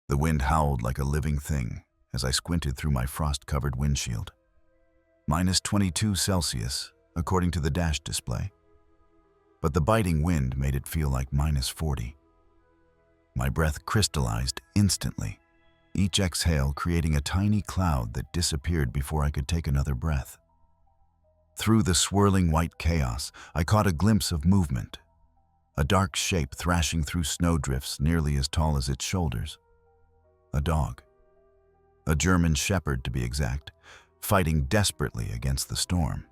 The wind howled like a living thing as I squinted through my frost-covered windshield. -22°C, according to the dash display. But the biting wind made it feel like -40. My breath crystallized instantly, each exhale creating a tiny cloud that disappeared before I could take another breath. Through the swirling white chaos, I caught a glimpse of movement, a dark shape thrashing through snowdrifts nearly as tall as its shoulders. A dog. A German shepherd, to be exact, fighting desperately against the storm.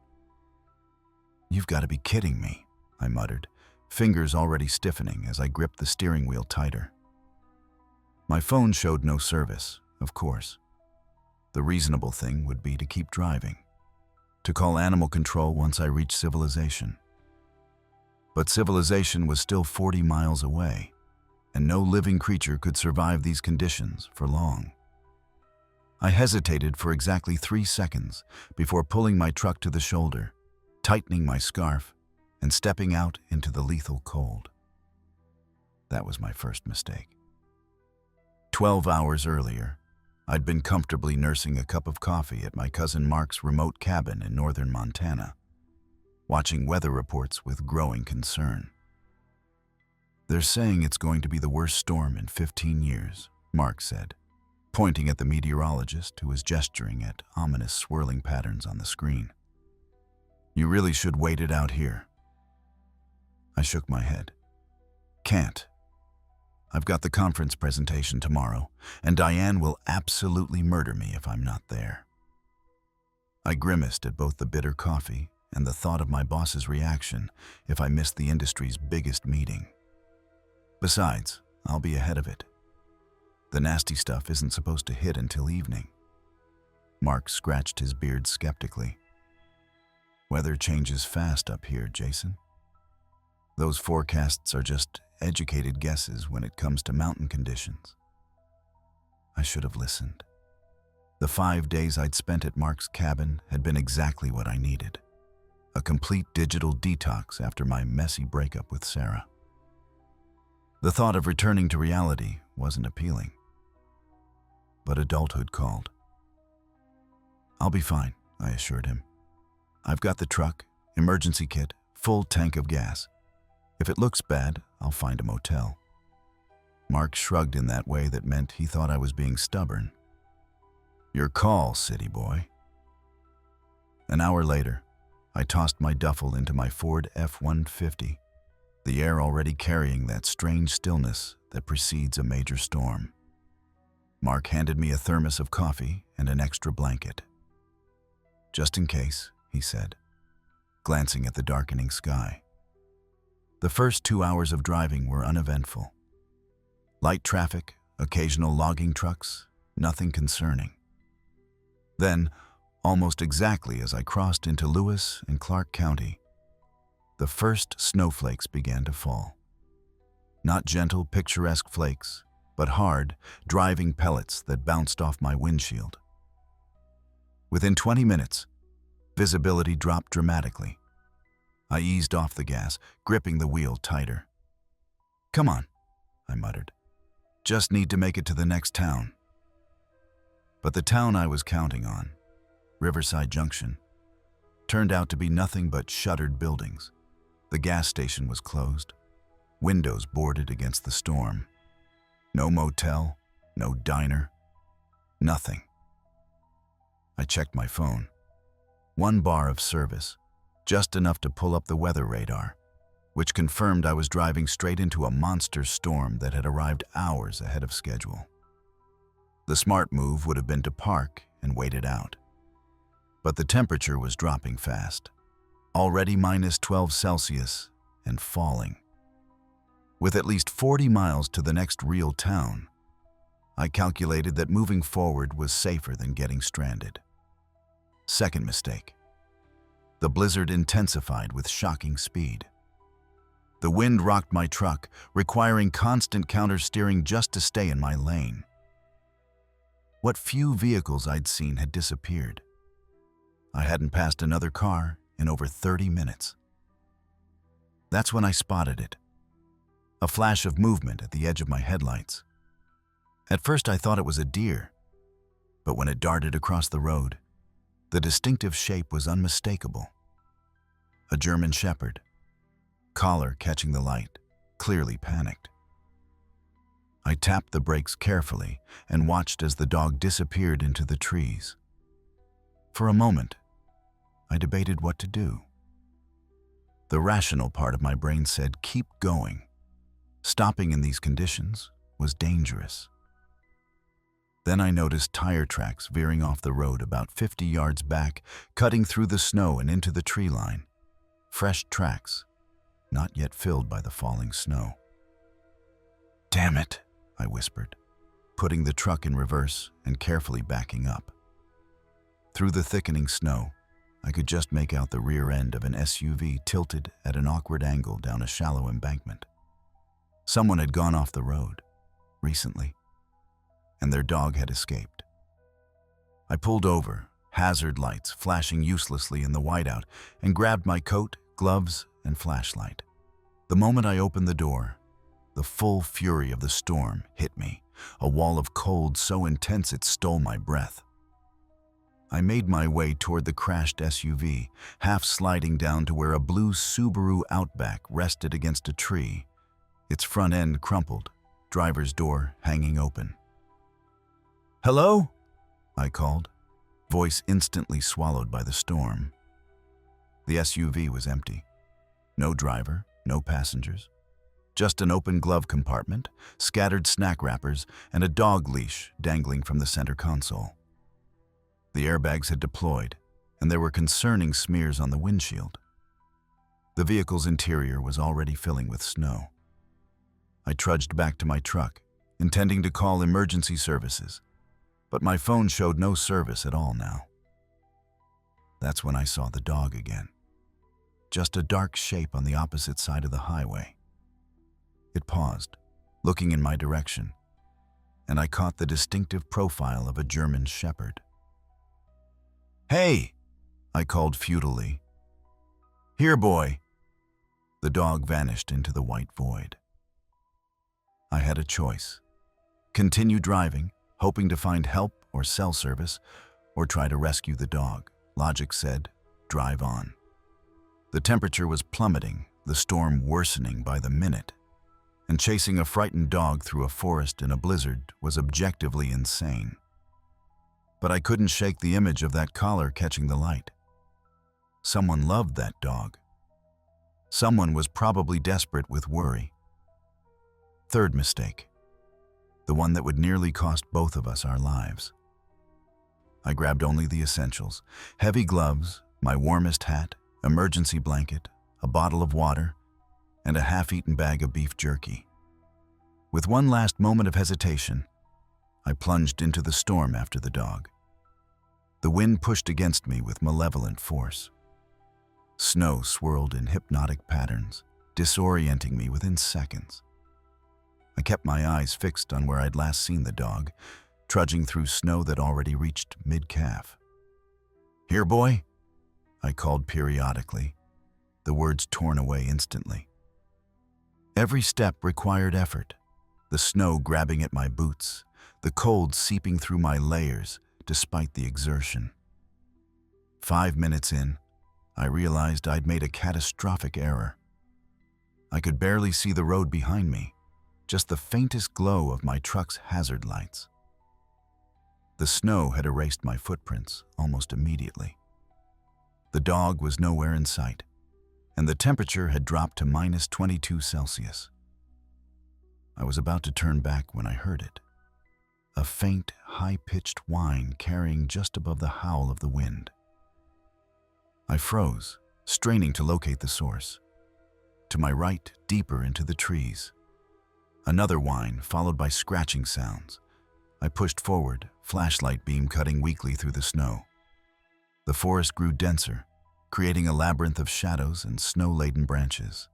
"You've got to be kidding me," I muttered, fingers already stiffening as I gripped the steering wheel tighter. My phone showed no service, of course. The reasonable thing would be to keep driving, to call animal control once I reached civilization. But civilization was still 40 miles away, and no living creature could survive these conditions for long. I hesitated for exactly 3 seconds before pulling my truck to the shoulder, tightening my scarf, and stepping out into the lethal cold. That was my first mistake. 12 hours earlier, I'd been comfortably nursing a cup of coffee at my cousin Mark's remote cabin in northern Montana, watching weather reports with growing concern. "They're saying it's going to be the worst storm in 15 years, Mark said, pointing at the meteorologist who was gesturing at ominous swirling patterns on the screen. "You really should wait it out here." I shook my head. "Can't. I've got the conference presentation tomorrow, and Diane will absolutely murder me if I'm not there." I grimaced at both the bitter coffee and the thought of my boss's reaction if I missed the industry's biggest meeting. Besides, I'll be ahead of it. The nasty stuff isn't supposed to hit until evening. Mark scratched his beard skeptically. "Weather changes fast up here, Jason. Those forecasts are just educated guesses when it comes to mountain conditions." I should have listened. The 5 days I'd spent at Mark's cabin had been exactly what I needed. A complete digital detox after my messy breakup with Sarah. The thought of returning to reality wasn't appealing. But adulthood called. "I'll be fine," I assured him. "I've got the truck, emergency kit, full tank of gas. If it looks bad, I'll find a motel." Mark shrugged in that way that meant he thought I was being stubborn. "Your call, city boy." An hour later, I tossed my duffel into my Ford F-150, the air already carrying that strange stillness that precedes a major storm. Mark handed me a thermos of coffee and an extra blanket. "Just in case," he said, glancing at the darkening sky. The first 2 hours of driving were uneventful. Light traffic, occasional logging trucks, nothing concerning. Then, almost exactly as I crossed into Lewis and Clark County, the first snowflakes began to fall. Not gentle, picturesque flakes, but hard, driving pellets that bounced off my windshield. Within 20 minutes, visibility dropped dramatically. I eased off the gas, gripping the wheel tighter. "Come on," I muttered. "Just need to make it to the next town." But the town I was counting on, Riverside Junction, turned out to be nothing but shuttered buildings. The gas station was closed, windows boarded against the storm. No motel, no diner, nothing. I checked my phone. 1 bar of service, just enough to pull up the weather radar, which confirmed I was driving straight into a monster storm that had arrived hours ahead of schedule. The smart move would have been to park and wait it out. But the temperature was dropping fast, already -12°C and falling. With at least 40 miles to the next real town, I calculated that moving forward was safer than getting stranded. Second mistake. The blizzard intensified with shocking speed. The wind rocked my truck, requiring constant counter-steering just to stay in my lane. What few vehicles I'd seen had disappeared. I hadn't passed another car in over 30 minutes. That's when I spotted it. A flash of movement at the edge of my headlights. At first I thought it was a deer, but when it darted across the road, the distinctive shape was unmistakable. A German shepherd, collar catching the light, clearly panicked. I tapped the brakes carefully and watched as the dog disappeared into the trees. For a moment, I debated what to do. The rational part of my brain said, keep going. Stopping in these conditions was dangerous. Then I noticed tire tracks veering off the road about 50 yards back, cutting through the snow and into the tree line. Fresh tracks, not yet filled by the falling snow. Damn it, I whispered, putting the truck in reverse and carefully backing up. Through the thickening snow, I could just make out the rear end of an SUV tilted at an awkward angle down a shallow embankment. Someone had gone off the road recently, and their dog had escaped. I pulled over, hazard lights flashing uselessly in the whiteout, and grabbed my coat, gloves, and flashlight. The moment I opened the door, the full fury of the storm hit me, a wall of cold so intense it stole my breath. I made my way toward the crashed SUV, half sliding down to where a blue Subaru Outback rested against a tree, its front end crumpled, driver's door hanging open. "Hello?" I called, voice instantly swallowed by the storm. The SUV was empty. No driver, no passengers. Just an open glove compartment, scattered snack wrappers, and a dog leash dangling from the center console. The airbags had deployed, and there were concerning smears on the windshield. The vehicle's interior was already filling with snow. I trudged back to my truck, intending to call emergency services, but my phone showed no service at all now. That's when I saw the dog again. Just a dark shape on the opposite side of the highway. It paused, looking in my direction, and I caught the distinctive profile of a German shepherd. "Hey!" I called futilely. "Here, boy!" The dog vanished into the white void. I had a choice. Continue driving, hoping to find help or cell service, or try to rescue the dog. Logic said, drive on. The temperature was plummeting, the storm worsening by the minute, and chasing a frightened dog through a forest in a blizzard was objectively insane. But I couldn't shake the image of that collar catching the light. Someone loved that dog. Someone was probably desperate with worry. Third mistake. The one that would nearly cost both of us our lives. I grabbed only the essentials: heavy gloves, my warmest hat, emergency blanket, a bottle of water, and a half-eaten bag of beef jerky. With one last moment of hesitation, I plunged into the storm after the dog. The wind pushed against me with malevolent force. Snow swirled in hypnotic patterns, disorienting me within seconds. I kept my eyes fixed on where I'd last seen the dog, trudging through snow that already reached mid-calf. "Here, boy?" I called periodically, the words torn away instantly. Every step required effort, the snow grabbing at my boots, the cold seeping through my layers despite the exertion. 5 minutes in, I realized I'd made a catastrophic error. I could barely see the road behind me, just the faintest glow of my truck's hazard lights. The snow had erased my footprints almost immediately. The dog was nowhere in sight, and the temperature had dropped to -22 Celsius. I was about to turn back when I heard it. A faint, high-pitched whine carrying just above the howl of the wind. I froze, straining to locate the source. To my right, deeper into the trees. Another whine, followed by scratching sounds. I pushed forward, flashlight beam cutting weakly through the snow. The forest grew denser, creating a labyrinth of shadows and snow-laden branches.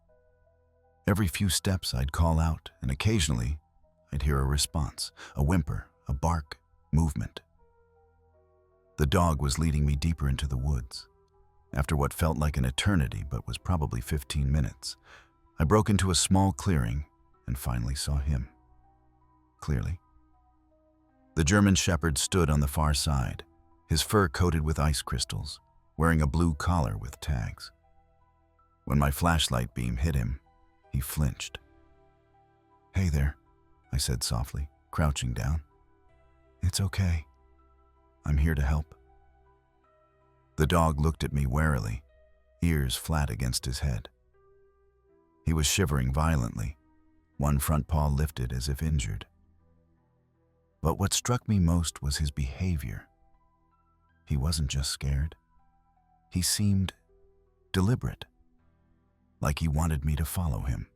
Every few steps I'd call out, and occasionally I'd hear a response, a whimper, a bark, movement. The dog was leading me deeper into the woods. After what felt like an eternity but was probably 15 minutes, I broke into a small clearing and finally saw him. Clearly. The German Shepherd stood on the far side, his fur coated with ice crystals, wearing a blue collar with tags. When my flashlight beam hit him, he flinched. "Hey there," I said softly, crouching down. "It's okay. I'm here to help." The dog looked at me warily, ears flat against his head. He was shivering violently, one front paw lifted as if injured. But what struck me most was his behavior. He wasn't just scared. He seemed deliberate, like he wanted me to follow him.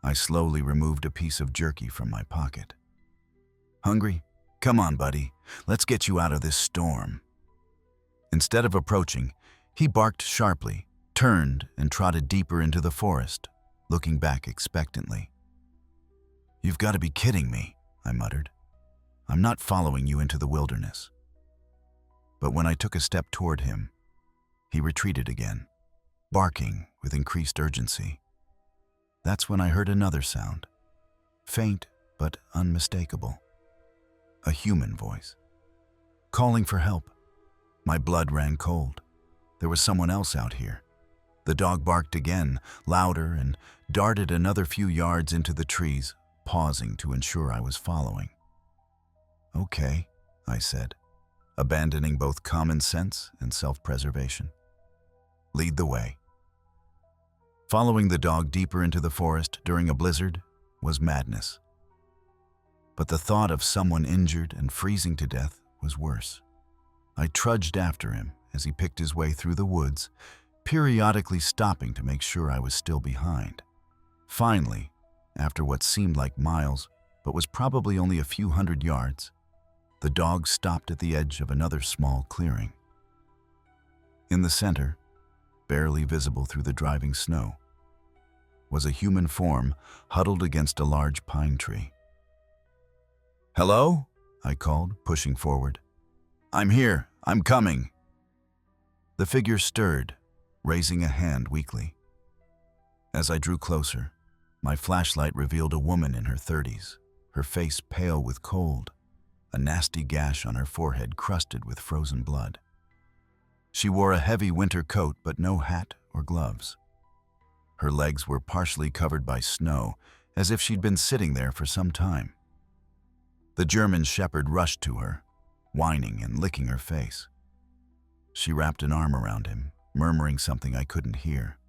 I slowly removed a piece of jerky from my pocket. "Hungry? Come on, buddy. Let's get you out of this storm." Instead of approaching, he barked sharply, turned, and trotted deeper into the forest, looking back expectantly. "You've got to be kidding me," I muttered. "I'm not following you into the wilderness." But when I took a step toward him, he retreated again, barking with increased urgency. That's when I heard another sound, faint but unmistakable. A human voice, calling for help. My blood ran cold. There was someone else out here. The dog barked again, louder, and darted another few yards into the trees, pausing to ensure I was following. "Okay," I said, abandoning both common sense and self-preservation. "Lead the way." Following the dog deeper into the forest during a blizzard was madness. But the thought of someone injured and freezing to death was worse. I trudged after him as he picked his way through the woods, periodically stopping to make sure I was still behind. Finally, after what seemed like miles, but was probably only a few hundred yards, the dog stopped at the edge of another small clearing. In the center, barely visible through the driving snow, was a human form huddled against a large pine tree. "Hello?" I called, pushing forward. "I'm here. I'm coming." The figure stirred, raising a hand weakly. As I drew closer, my flashlight revealed a woman in her 30s, her face pale with cold, a nasty gash on her forehead crusted with frozen blood. She wore a heavy winter coat but no hat or gloves. Her legs were partially covered by snow, as if she'd been sitting there for some time. The German Shepherd rushed to her, whining and licking her face. She wrapped an arm around him, murmuring something I couldn't hear.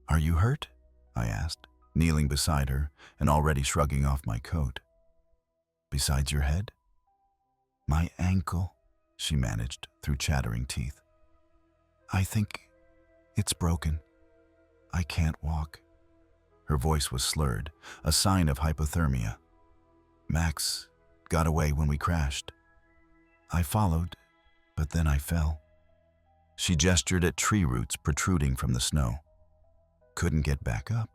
"Are you hurt?" I asked, kneeling beside her and already shrugging off my coat. "Besides your head?" "My ankle," she managed through chattering teeth. "I think it's broken. I can't walk." Her voice was slurred, a sign of hypothermia. "Max got away when we crashed. I followed, but then I fell." She gestured at tree roots protruding from the snow. "Couldn't get back up."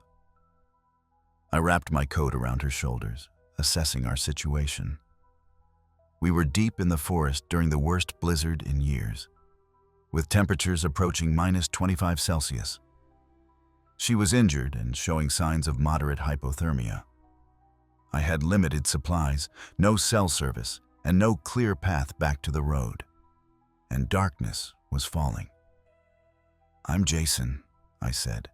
I wrapped my coat around her shoulders, assessing our situation. We were deep in the forest during the worst blizzard in years, with temperatures approaching -25 Celsius. She was injured and showing signs of moderate hypothermia. I had limited supplies, no cell service, and no clear path back to the road. And darkness was falling. "I'm Jason," I said,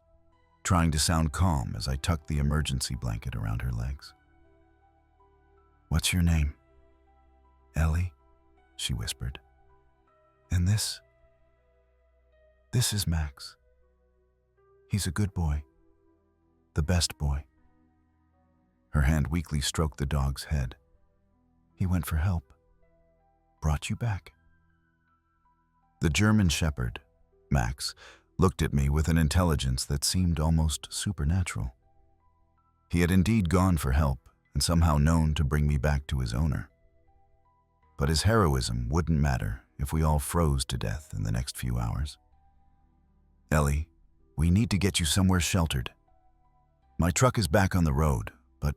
trying to sound calm as I tucked the emergency blanket around her legs. "What's your name?" "Ellie," she whispered. "And this is Max. He's a good boy. The best boy." Her hand weakly stroked the dog's head. "He went for help. Brought you back." The German Shepherd, Max, looked at me with an intelligence that seemed almost supernatural. He had indeed gone for help and somehow known to bring me back to his owner. But his heroism wouldn't matter if we all froze to death in the next few hours. "Ellie, we need to get you somewhere sheltered. My truck is back on the road, but..."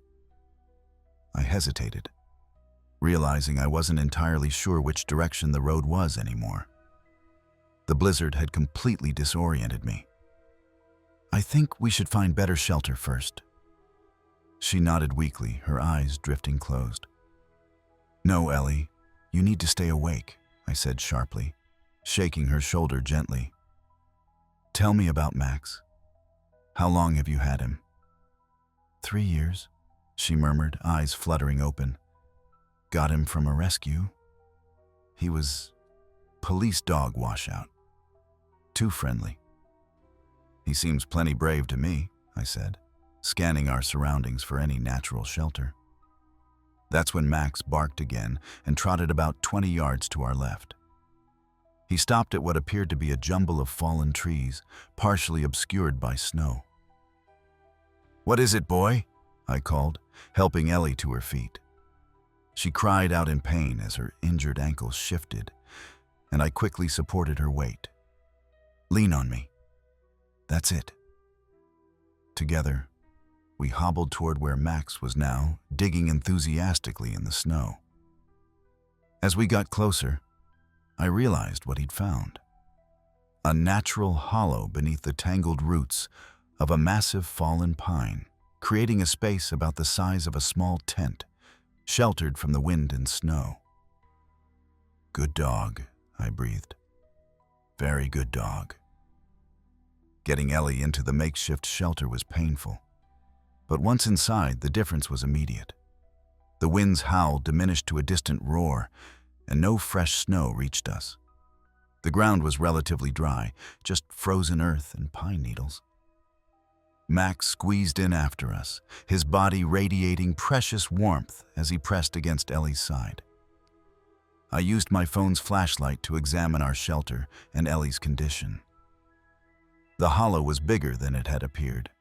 I hesitated, realizing I wasn't entirely sure which direction the road was anymore. The blizzard had completely disoriented me. "I think we should find better shelter first." She nodded weakly, her eyes drifting closed. "No, Ellie, you need to stay awake," I said sharply, shaking her shoulder gently. "Tell me about Max. How long have you had him?" 3 years, she murmured, eyes fluttering open. "Got him from a rescue. He was police dog washout. Too friendly." "He seems plenty brave to me," I said, scanning our surroundings for any natural shelter. That's when Max barked again and trotted about 20 yards to our left. He stopped at what appeared to be a jumble of fallen trees, partially obscured by snow. "What is it, boy?" I called, helping Ellie to her feet. She cried out in pain as her injured ankle shifted, and I quickly supported her weight. "Lean on me. That's it." Together, we hobbled toward where Max was now, digging enthusiastically in the snow. As we got closer, I realized what he'd found. A natural hollow beneath the tangled roots of a massive fallen pine, creating a space about the size of a small tent, sheltered from the wind and snow. "Good dog," I breathed. "Very good dog." Getting Ellie into the makeshift shelter was painful, but once inside, the difference was immediate. The wind's howl diminished to a distant roar, and no fresh snow reached us. The ground was relatively dry, just frozen earth and pine needles. Max squeezed in after us, his body radiating precious warmth as he pressed against Ellie's side. I used my phone's flashlight to examine our shelter and Ellie's condition. The hollow was bigger than it had appeared,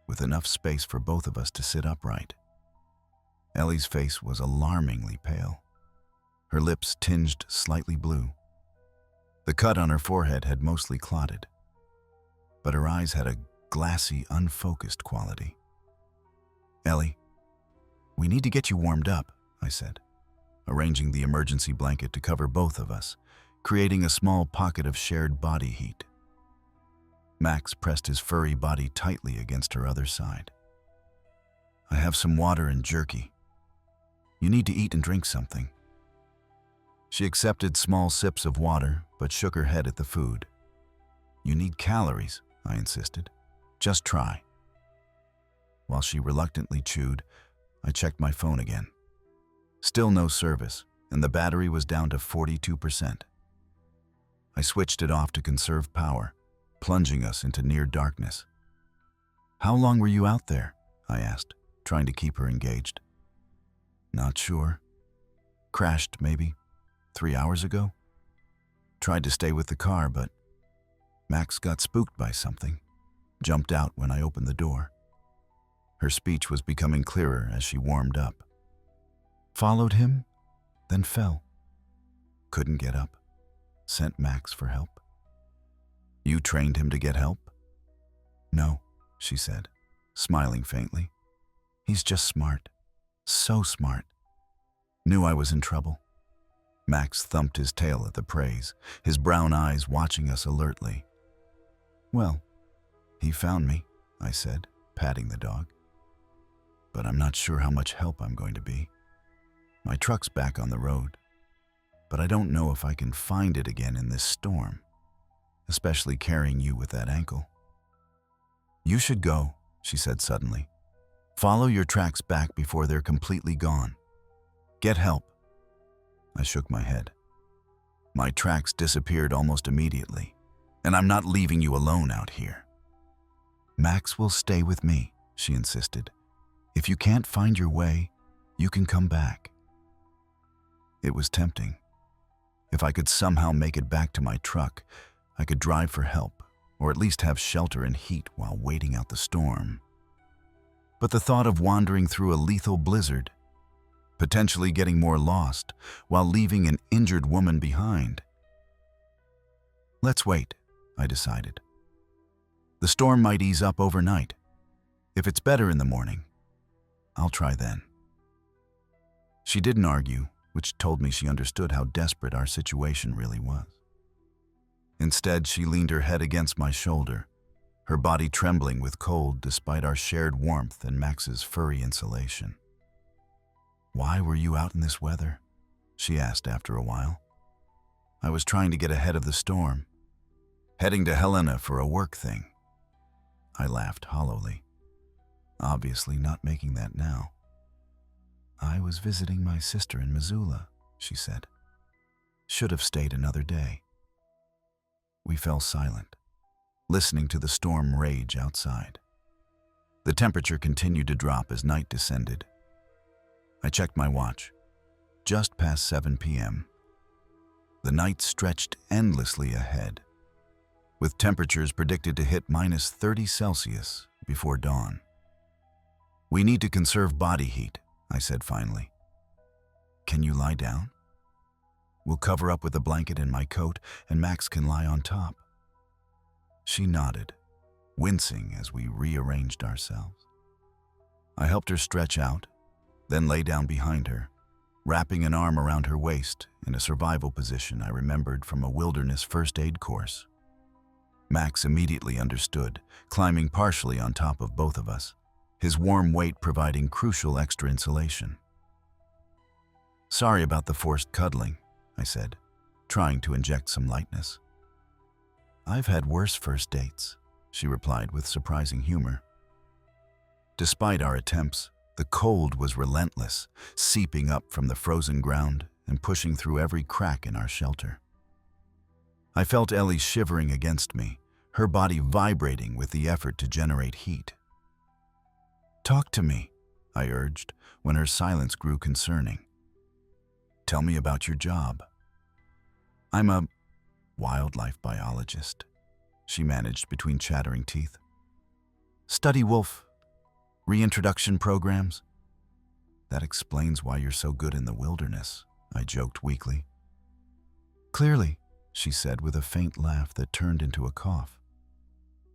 with enough space for both of us to sit upright. Ellie's face was alarmingly pale, her lips tinged slightly blue. The cut on her forehead had mostly clotted, but her eyes had a glassy, unfocused quality. "Ellie, we need to get you warmed up," I said, arranging the emergency blanket to cover both of us, creating a small pocket of shared body heat. Max pressed his furry body tightly against her other side. "I have some water and jerky. You need to eat and drink something." She accepted small sips of water, but shook her head at the food. "You need calories," I insisted. "Just try." While she reluctantly chewed, I checked my phone again. Still no service, and the battery was down to 42%. I switched it off to conserve power, plunging us into near darkness. "How long were you out there?" I asked, trying to keep her engaged. "Not sure. Crashed, maybe 3 hours ago. Tried to stay with the car, but Max got spooked by something. Jumped out when I opened the door." Her speech was becoming clearer as she warmed up. "Followed him, then fell. Couldn't get up. Sent Max for help." "You trained him to get help?" "No," she said, smiling faintly. "He's just smart. So smart. Knew I was in trouble." Max thumped his tail at the praise, his brown eyes watching us alertly. "Well, he found me," I said, patting the dog. "But I'm not sure how much help I'm going to be. My truck's back on the road, but I don't know if I can find it again in this storm, especially carrying you with that ankle." "You should go," she said suddenly. "Follow your tracks back before they're completely gone. Get help." I shook my head. "My tracks disappeared almost immediately, and I'm not leaving you alone out here." "Max will stay with me," she insisted. "If you can't find your way, you can come back." It was tempting. If I could somehow make it back to my truck, I could drive for help, or at least have shelter and heat while waiting out the storm. But the thought of wandering through a lethal blizzard, potentially getting more lost, while leaving an injured woman behind. "Let's wait," I decided. "The storm might ease up overnight. If it's better in the morning, I'll try then." She didn't argue, which told me she understood how desperate our situation really was. Instead, she leaned her head against my shoulder, her body trembling with cold despite our shared warmth and Max's furry insulation. "Why were you out in this weather?" she asked after a while. I was trying to get ahead of the storm, heading to Helena for a work thing. I laughed hollowly. Obviously not making that now. I was visiting my sister in Missoula, she said. Should have stayed another day. We fell silent, listening to the storm rage outside. The temperature continued to drop as night descended. I checked my watch. Just past 7 p.m. The night stretched endlessly ahead, with temperatures predicted to hit -30°C before dawn. We need to conserve body heat, I said finally. Can you lie down? We'll cover up with a blanket and my coat, and Max can lie on top. She nodded, wincing as we rearranged ourselves. I helped her stretch out, then lay down behind her, wrapping an arm around her waist in a survival position I remembered from a wilderness first aid course. Max immediately understood, climbing partially on top of both of us, his warm weight providing crucial extra insulation. Sorry about the forced cuddling, I said, trying to inject some lightness. I've had worse first dates, she replied with surprising humor. Despite our attempts, the cold was relentless, seeping up from the frozen ground and pushing through every crack in our shelter. I felt Ellie shivering against me, her body vibrating with the effort to generate heat. Talk to me, I urged when her silence grew concerning. Tell me about your job. I'm a wildlife biologist, she managed between chattering teeth. Study wolf reintroduction programs. That explains why you're so good in the wilderness, I joked weakly. Clearly, she said with a faint laugh that turned into a cough.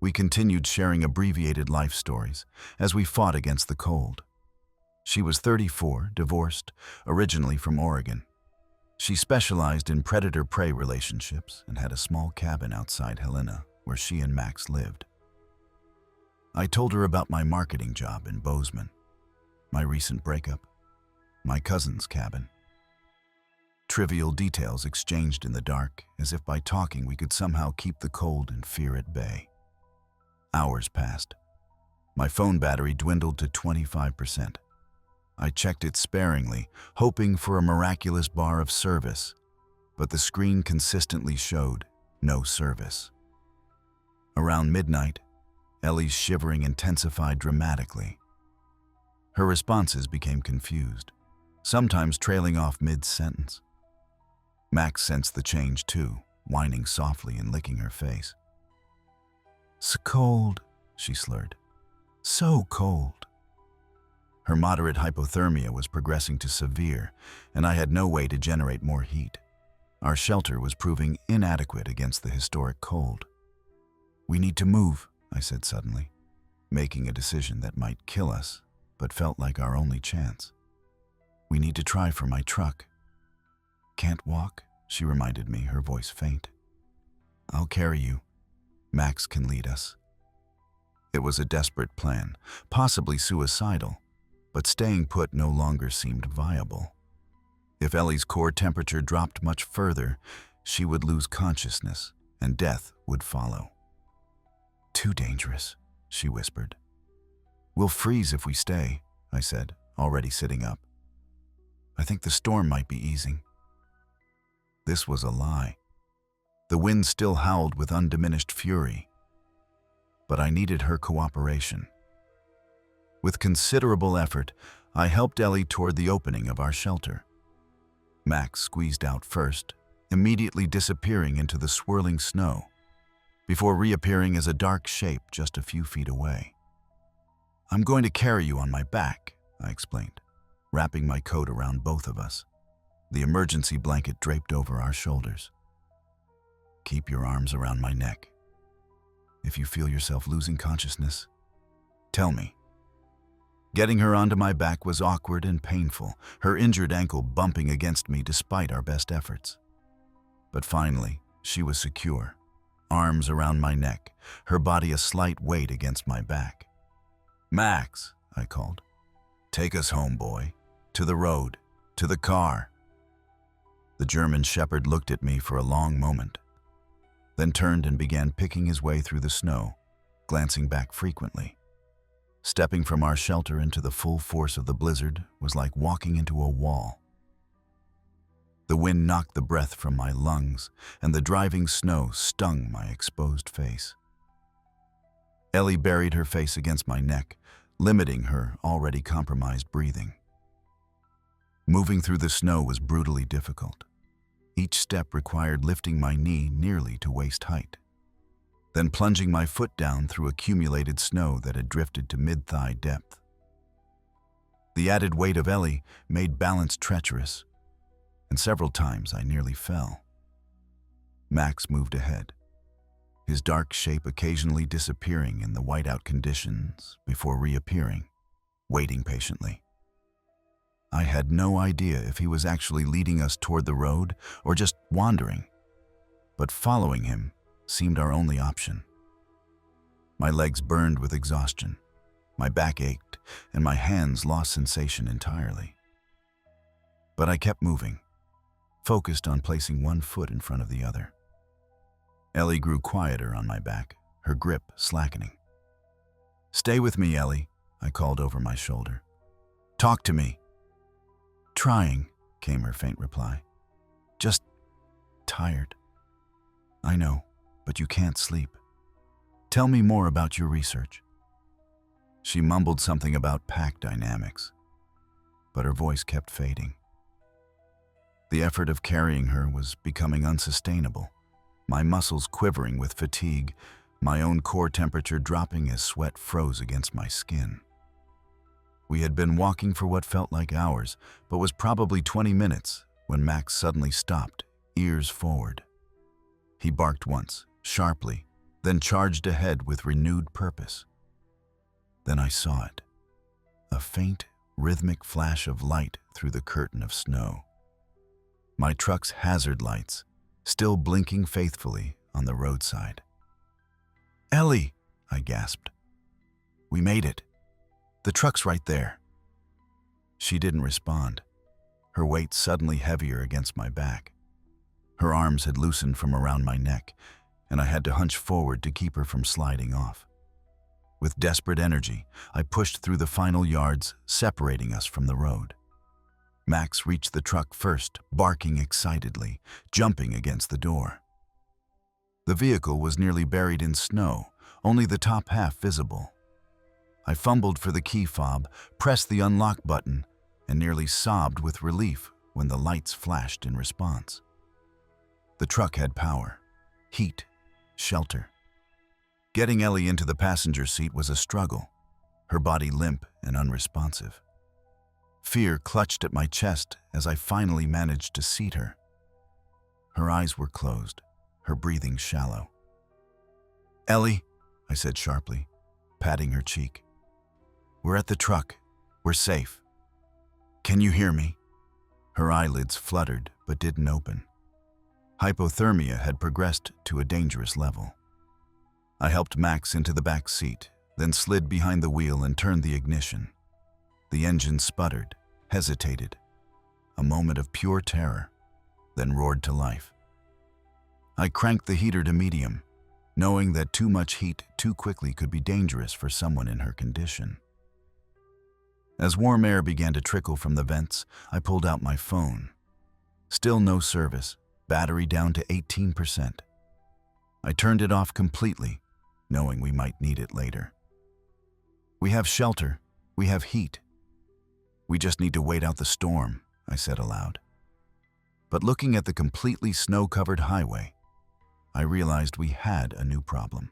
We continued sharing abbreviated life stories as we fought against the cold. She was 34, divorced, originally from Oregon. She specialized in predator-prey relationships and had a small cabin outside Helena where she and Max lived. I told her about my marketing job in Bozeman, my recent breakup, my cousin's cabin. Trivial details exchanged in the dark, as if by talking we could somehow keep the cold and fear at bay. Hours passed. My phone battery dwindled to 25%. I checked it sparingly, hoping for a miraculous bar of service, but the screen consistently showed no service. Around midnight, Ellie's shivering intensified dramatically. Her responses became confused, sometimes trailing off mid-sentence. Max sensed the change too, whining softly and licking her face. "So cold," she slurred. "So cold." Her moderate hypothermia was progressing to severe, and I had no way to generate more heat. Our shelter was proving inadequate against the historic cold. "We need to move," I said suddenly, making a decision that might kill us, but felt like our only chance. "We need to try for my truck." "Can't walk," she reminded me, her voice faint. "I'll carry you. Max can lead us." It was a desperate plan, possibly suicidal, but staying put no longer seemed viable. If Ellie's core temperature dropped much further, she would lose consciousness, and death would follow. "Too dangerous," she whispered. "We'll freeze if we stay," I said, already sitting up. "I think the storm might be easing." This was a lie. The wind still howled with undiminished fury, but I needed her cooperation. With considerable effort, I helped Ellie toward the opening of our shelter. Max squeezed out first, immediately disappearing into the swirling snow, before reappearing as a dark shape just a few feet away. "I'm going to carry you on my back," I explained, wrapping my coat around both of us, the emergency blanket draped over our shoulders. "Keep your arms around my neck. If you feel yourself losing consciousness, tell me." Getting her onto my back was awkward and painful, her injured ankle bumping against me despite our best efforts. But finally, she was secure, arms around my neck, her body a slight weight against my back. "Max," I called. "Take us home, boy. To the road. To the car." The German shepherd looked at me for a long moment, then turned and began picking his way through the snow, glancing back frequently. Stepping from our shelter into the full force of the blizzard was like walking into a wall. The wind knocked the breath from my lungs, and the driving snow stung my exposed face. Ellie buried her face against my neck, limiting her already compromised breathing. Moving through the snow was brutally difficult. Each step required lifting my knee nearly to waist height, then plunging my foot down through accumulated snow that had drifted to mid-thigh depth. The added weight of Ellie made balance treacherous, and several times I nearly fell. Max moved ahead, his dark shape occasionally disappearing in the whiteout conditions before reappearing, waiting patiently. I had no idea if he was actually leading us toward the road or just wandering, but following him seemed our only option. My legs burned with exhaustion, my back ached, and my hands lost sensation entirely. But I kept moving, focused on placing one foot in front of the other. Ellie grew quieter on my back, her grip slackening. "Stay with me, Ellie," I called over my shoulder. "Talk to me." "Trying," came her faint reply. "Just tired." "I know, but you can't sleep. Tell me more about your research." She mumbled something about pack dynamics, but her voice kept fading. The effort of carrying her was becoming unsustainable, my muscles quivering with fatigue, my own core temperature dropping as sweat froze against my skin. We had been walking for what felt like hours, but was probably 20 minutes when Max suddenly stopped, ears forward. He barked once, sharply, then charged ahead with renewed purpose. Then I saw it, a faint, rhythmic flash of light through the curtain of snow. My truck's hazard lights, still blinking faithfully on the roadside. "Ellie," I gasped. "We made it. The truck's right there." She didn't respond, her weight suddenly heavier against my back. Her arms had loosened from around my neck, and I had to hunch forward to keep her from sliding off. With desperate energy, I pushed through the final yards, separating us from the road. Max reached the truck first, barking excitedly, jumping against the door. The vehicle was nearly buried in snow, only the top half visible. I fumbled for the key fob, pressed the unlock button, and nearly sobbed with relief when the lights flashed in response. The truck had power, heat, shelter. Getting Ellie into the passenger seat was a struggle, her body limp and unresponsive. Fear clutched at my chest as I finally managed to seat her. Her eyes were closed, her breathing shallow. "Ellie," I said sharply, patting her cheek. "We're at the truck. We're safe. Can you hear me?" Her eyelids fluttered but didn't open. Hypothermia had progressed to a dangerous level. I helped Max into the back seat, then slid behind the wheel and turned the ignition. The engine sputtered, hesitated, a moment of pure terror, then roared to life. I cranked the heater to medium, knowing that too much heat too quickly could be dangerous for someone in her condition. As warm air began to trickle from the vents, I pulled out my phone. Still no service, battery down to 18%. I turned it off completely, knowing we might need it later. "We have shelter, we have heat. We just need to wait out the storm," I said aloud. But looking at the completely snow-covered highway, I realized we had a new problem.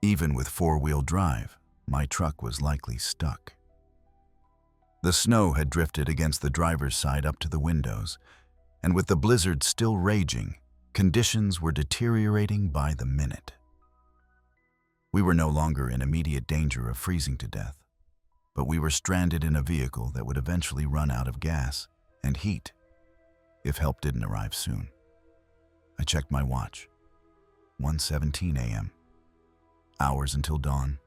Even with four-wheel drive, my truck was likely stuck. The snow had drifted against the driver's side up to the windows, and with the blizzard still raging, conditions were deteriorating by the minute. We were no longer in immediate danger of freezing to death, but we were stranded in a vehicle that would eventually run out of gas and heat if help didn't arrive soon. I checked my watch. 1:17 a.m. Hours until dawn,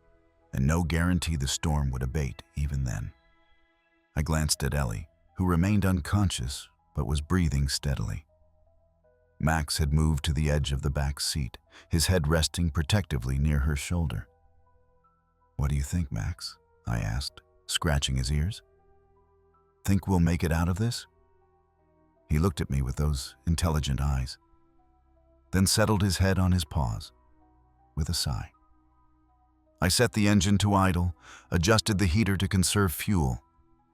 and no guarantee the storm would abate even then. I glanced at Ellie, who remained unconscious, but was breathing steadily. Max had moved to the edge of the back seat, his head resting protectively near her shoulder. "What do you think, Max?" I asked, scratching his ears. "Think we'll make it out of this?" He looked at me with those intelligent eyes, then settled his head on his paws with a sigh. I set the engine to idle, adjusted the heater to conserve fuel,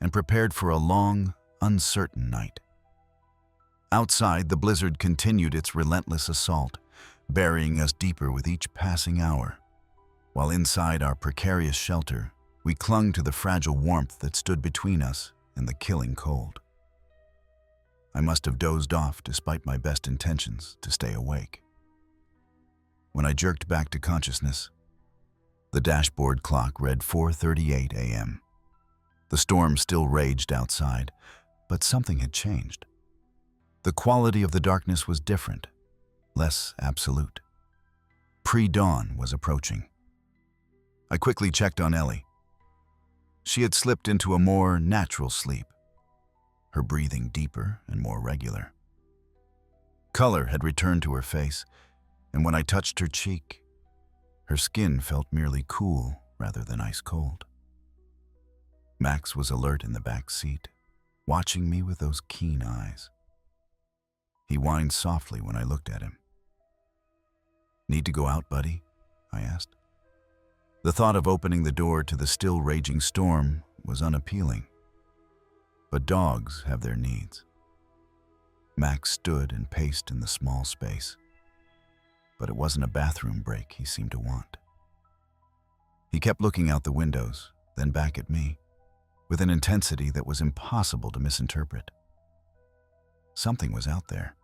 and prepared for a long, uncertain night. Outside, the blizzard continued its relentless assault, burying us deeper with each passing hour, while inside our precarious shelter, we clung to the fragile warmth that stood between us and the killing cold. I must have dozed off despite my best intentions to stay awake. When I jerked back to consciousness, the dashboard clock read 4:38 a.m. The storm still raged outside, but something had changed. The quality of the darkness was different, less absolute. Pre-dawn was approaching. I quickly checked on Ellie. She had slipped into a more natural sleep, her breathing deeper and more regular. Color had returned to her face, and when I touched her cheek, her skin felt merely cool rather than ice cold. Max was alert in the back seat, watching me with those keen eyes. He whined softly when I looked at him. "Need to go out, buddy?" I asked. The thought of opening the door to the still raging storm was unappealing. But dogs have their needs. Max stood and paced in the small space. But it wasn't a bathroom break he seemed to want. He kept looking out the windows, then back at me, with an intensity that was impossible to misinterpret. Something was out there.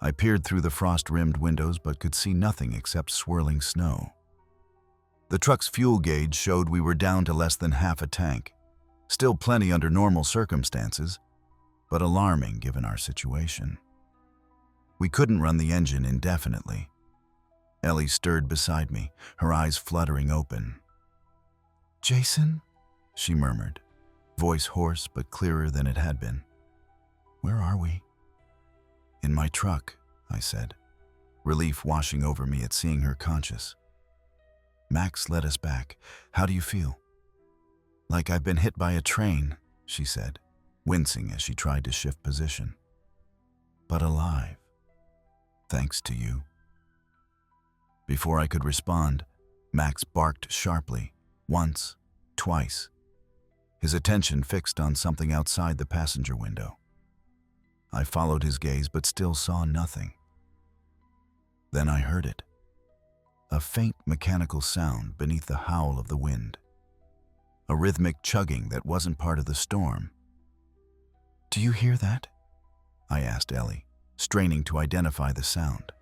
I peered through the frost-rimmed windows but could see nothing except swirling snow. The truck's fuel gauge showed we were down to less than half a tank. Still plenty under normal circumstances, but alarming given our situation. We couldn't run the engine indefinitely. Ellie stirred beside me, her eyes fluttering open. "Jason?" she murmured, voice hoarse but clearer than it had been. "Where are we?" "In my truck," I said, relief washing over me at seeing her conscious. "Max led us back. How do you feel?" "Like I've been hit by a train," she said, wincing as she tried to shift position. "But alive. Thanks to you." Before I could respond, Max barked sharply, once, twice, his attention fixed on something outside the passenger window. I followed his gaze but still saw nothing. Then I heard it. A faint mechanical sound beneath the howl of the wind. A rhythmic chugging that wasn't part of the storm. "Do you hear that?" I asked Ellie, straining to identify the sound.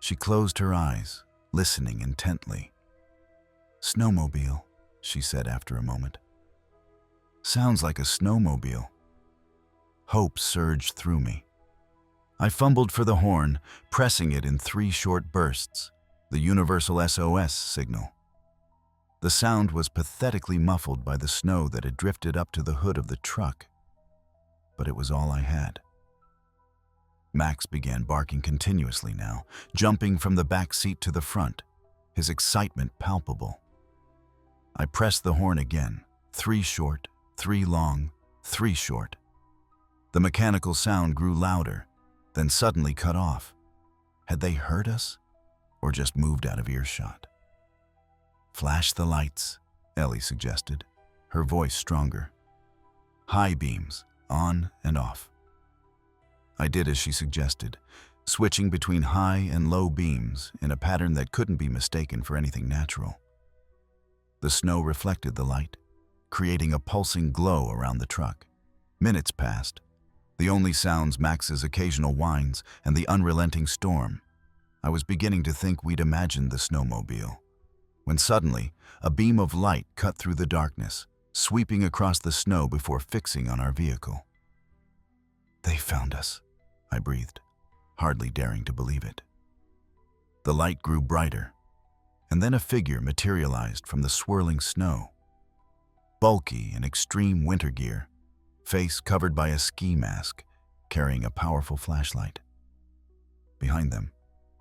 She closed her eyes, listening intently. "Snowmobile," she said after a moment. "Sounds like a snowmobile." Hope surged through me. I fumbled for the horn, pressing it in 3 short bursts, the universal SOS signal. The sound was pathetically muffled by the snow that had drifted up to the hood of the truck, but it was all I had. Max began barking continuously now, jumping from the back seat to the front, his excitement palpable. I pressed the horn again, 3 short, 3 long, 3 short. The mechanical sound grew louder, then suddenly cut off. Had they heard us, or just moved out of earshot? "Flash the lights," Ellie suggested, her voice stronger. "High beams, on and off." I did as she suggested, switching between high and low beams in a pattern that couldn't be mistaken for anything natural. The snow reflected the light, creating a pulsing glow around the truck. Minutes passed, the only sounds Max's occasional whines and the unrelenting storm. I was beginning to think we'd imagined the snowmobile, when suddenly a beam of light cut through the darkness, sweeping across the snow before fixing on our vehicle. "They found us," I breathed, hardly daring to believe it. The light grew brighter, and then a figure materialized from the swirling snow. Bulky in extreme winter gear, face covered by a ski mask, carrying a powerful flashlight. Behind them,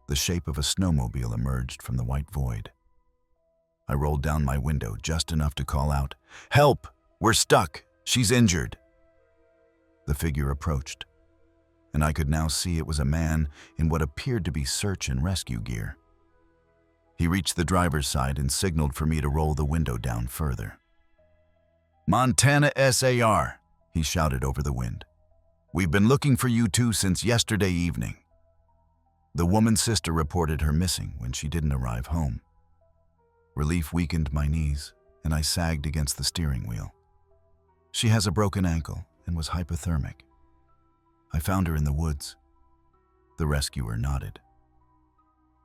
the shape of a snowmobile emerged from the white void. I rolled down my window just enough to call out, "Help! We're stuck! She's injured!" The figure approached, and I could now see it was a man in what appeared to be search and rescue gear. He reached the driver's side and signaled for me to roll the window down further. "Montana SAR," he shouted over the wind. "We've been looking for you two since yesterday evening." The woman's sister reported her missing when she didn't arrive home. Relief weakened my knees, and I sagged against the steering wheel. She has a broken ankle and was hypothermic. I found her in the woods. The rescuer nodded.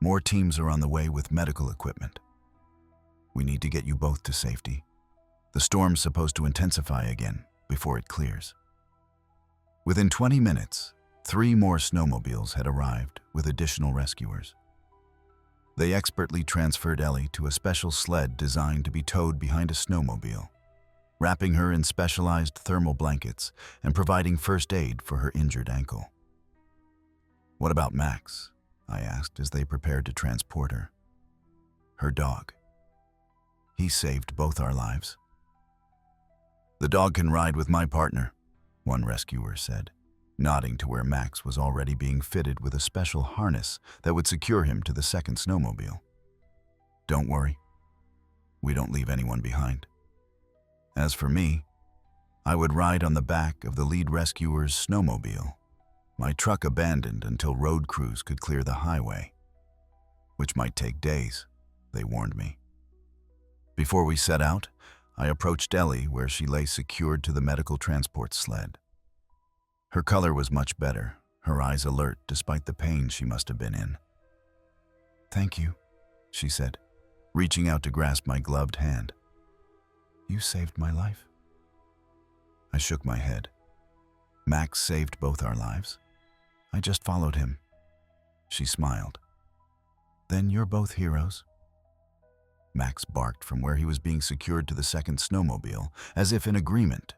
"More teams are on the way with medical equipment. We need to get you both to safety. The storm's supposed to intensify again before it clears." Within 20 minutes, 3 more snowmobiles had arrived with additional rescuers. They expertly transferred Ellie to a special sled designed to be towed behind a snowmobile, wrapping her in specialized thermal blankets and providing first aid for her injured ankle. "What about Max?" I asked as they prepared to transport her. "Her dog. He saved both our lives." "The dog can ride with my partner," one rescuer said, nodding to where Max was already being fitted with a special harness that would secure him to the second snowmobile. "Don't worry. We don't leave anyone behind." As for me, I would ride on the back of the lead rescuer's snowmobile, my truck abandoned until road crews could clear the highway, which might take days, they warned me. Before we set out, I approached Ellie where she lay secured to the medical transport sled. Her color was much better, her eyes alert despite the pain she must have been in. "Thank you," she said, reaching out to grasp my gloved hand. "You saved my life." I shook my head. "Max saved both our lives. I just followed him." She smiled. "Then you're both heroes." Max barked from where he was being secured to the second snowmobile, as if in agreement.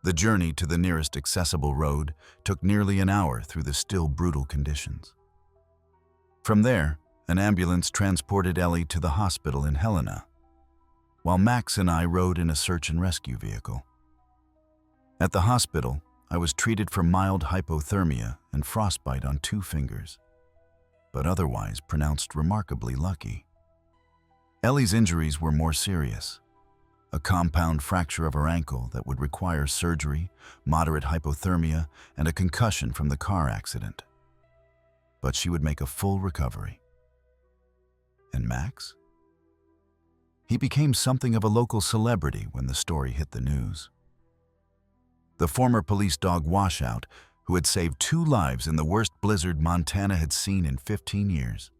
The journey to the nearest accessible road took nearly an hour through the still brutal conditions. From there, an ambulance transported Ellie to the hospital in Helena, while Max and I rode in a search and rescue vehicle. At the hospital, I was treated for mild hypothermia and frostbite on 2 fingers, but otherwise pronounced remarkably lucky. Ellie's injuries were more serious. A compound fracture of her ankle that would require surgery, moderate hypothermia, and a concussion from the car accident. But she would make a full recovery. And Max? He became something of a local celebrity when the story hit the news. The former police dog Washout, who had saved 2 lives in the worst blizzard Montana had seen in 15 years.